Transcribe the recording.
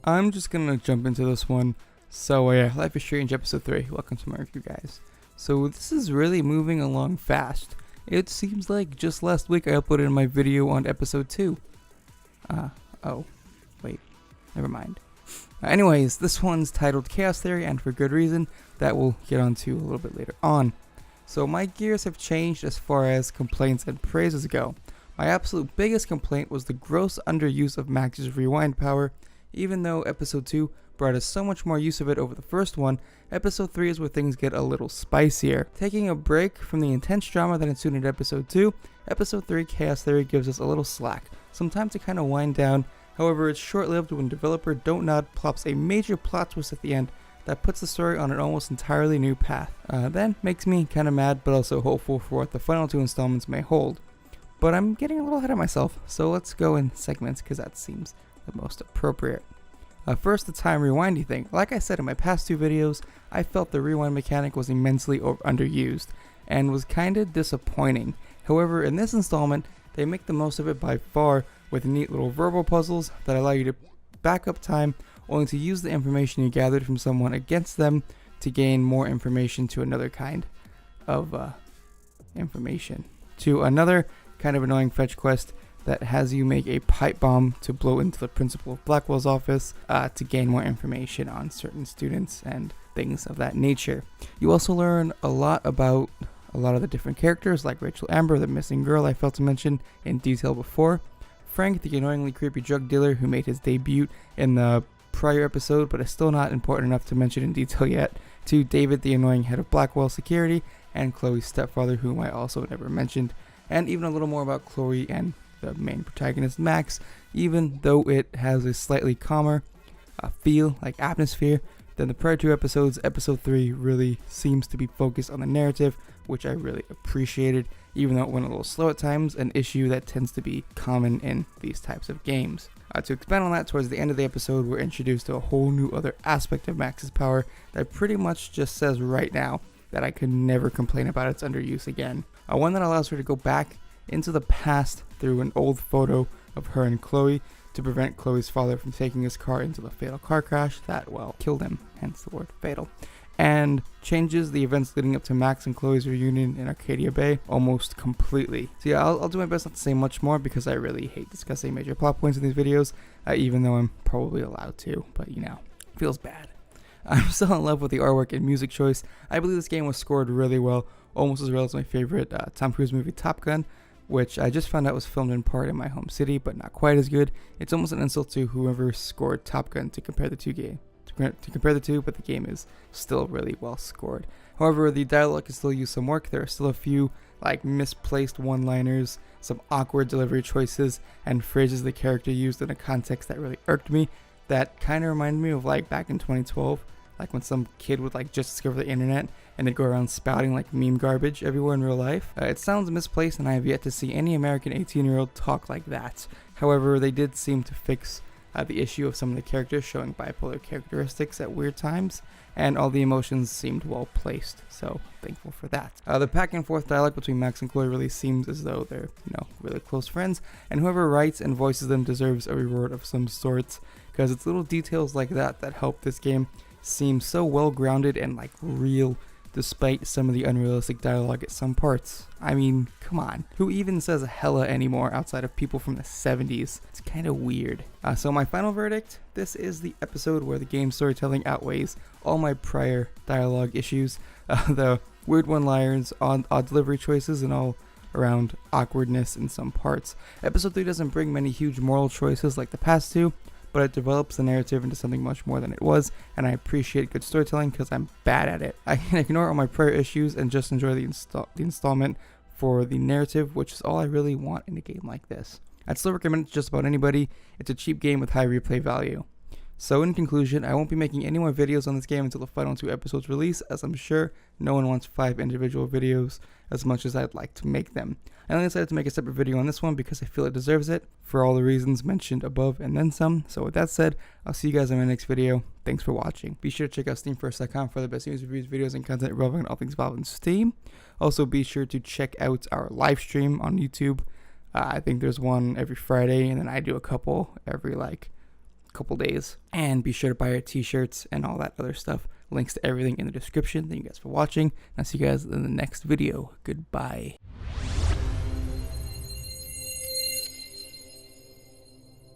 I'm just gonna jump into this one. So yeah, Life is Strange episode 3. Welcome to my review, guys. So this is really moving along fast. It seems like just last week I uploaded my video on episode 2. Oh, wait, never mind. Anyways, this one's titled Chaos Theory, and for good reason, that we'll get onto a little bit later on. So my gears have changed as far as complaints and praises go. My absolute biggest complaint was the gross underuse of Max's rewind power. Even though episode 2 brought us so much more use of it over the first one, episode 3 is where things get a little spicier. Taking a break from the intense drama that ensued in episode 2, episode 3 Chaos Theory gives us a little slack, some time to kind of wind down. However, it's short-lived when developer Don't Nod plops a major plot twist at the end that puts the story on an almost entirely new path. That makes me kind of mad, but also hopeful for what the final 2 installments may hold. But I'm getting a little ahead of myself, so let's go in segments because that seems the most appropriate. First, the time rewinding thing. Like I said in my past 2 videos, I felt the rewind mechanic was immensely underused and was kinda disappointing. However, in this installment, they make the most of it by far with neat little verbal puzzles that allow you to back up time only to use the information you gathered from someone against them to gain more information to another kind of information. To another kind of annoying fetch quest that has you make a pipe bomb to blow into the principal of Blackwell's office to gain more information on certain students and things of that nature. You also learn a lot about a lot of the different characters, like Rachel Amber, the missing girl I failed to mention in detail before, Frank, the annoyingly creepy drug dealer who made his debut in the prior episode but is still not important enough to mention in detail yet, to David, the annoying head of Blackwell Security, and Chloe's stepfather, whom I also never mentioned, and even a little more about Chloe and the main protagonist Max, even though it has a slightly calmer feel, like atmosphere, than the prior 2 episodes. Episode 3 really seems to be focused on the narrative, which I really appreciated, even though it went a little slow at times, an issue that tends to be common in these types of games. To expand on that, towards the end of the episode, we're introduced to a whole new other aspect of Max's power that pretty much just says right now that I could never complain about its underuse again. One that allows her to go back into the past through an old photo of her and Chloe to prevent Chloe's father from taking his car into the fatal car crash that, well, killed him, hence the word fatal, and changes the events leading up to Max and Chloe's reunion in Arcadia Bay almost completely. So yeah, I'll do my best not to say much more because I really hate discussing major plot points in these videos, even though I'm probably allowed to, but you know, feels bad. I'm still in love with the artwork and music choice. I believe this game was scored really well, almost as well as my favorite Tom Cruise movie Top Gun, which I just found out was filmed in part in my home city, but not quite as good. It's almost an insult to whoever scored Top Gun to compare the two but the game is still really well scored. However, the dialogue can still use some work. There are still a few like misplaced one-liners, some awkward delivery choices, and phrases the character used in a context that really irked me, that kind of reminded me of like back in 2012, like when some kid would like just discover the internet and they'd go around spouting like meme garbage everywhere in real life. It sounds misplaced, and I have yet to see any American 18-year-old talk like that. However, they did seem to fix the issue of some of the characters showing bipolar characteristics at weird times, and all the emotions seemed well placed, so thankful for that. The back and forth dialogue between Max and Chloe really seems as though they're, really close friends, and whoever writes and voices them deserves a reward of some sorts, because it's little details like that that help this game seem so well grounded and like real, despite some of the unrealistic dialogue at some parts. I mean, come on. Who even says hella anymore outside of people from the 70s? It's kind of weird. So my final verdict, this is the episode where the game's storytelling outweighs all my prior dialogue issues, the weird one-liners, odd delivery choices, and all around awkwardness in some parts. Episode 3 doesn't bring many huge moral choices like the past 2, but it develops the narrative into something much more than it was, and I appreciate good storytelling because I'm bad at it. I can ignore all my prior issues and just enjoy the installment for the narrative, which is all I really want in a game like this. I'd still recommend it to just about anybody. It's a cheap game with high replay value. So in conclusion, I won't be making any more videos on this game until the final 2 episodes release, as I'm sure no one wants 5 individual videos as much as I'd like to make them. I only decided to make a separate video on this one because I feel it deserves it, for all the reasons mentioned above and then some. So with that said, I'll see you guys in my next video. Thanks for watching. Be sure to check out SteamFirst.com for the best news, reviews, videos, and content relevant to all things Valve and Steam. Also be sure to check out our live stream on YouTube. I think there's one every Friday, and then I do a couple every couple days. And be sure to buy our t-shirts and all that other stuff. Links to everything in the description. Thank you guys for watching. I'll see you guys in the next video. Goodbye.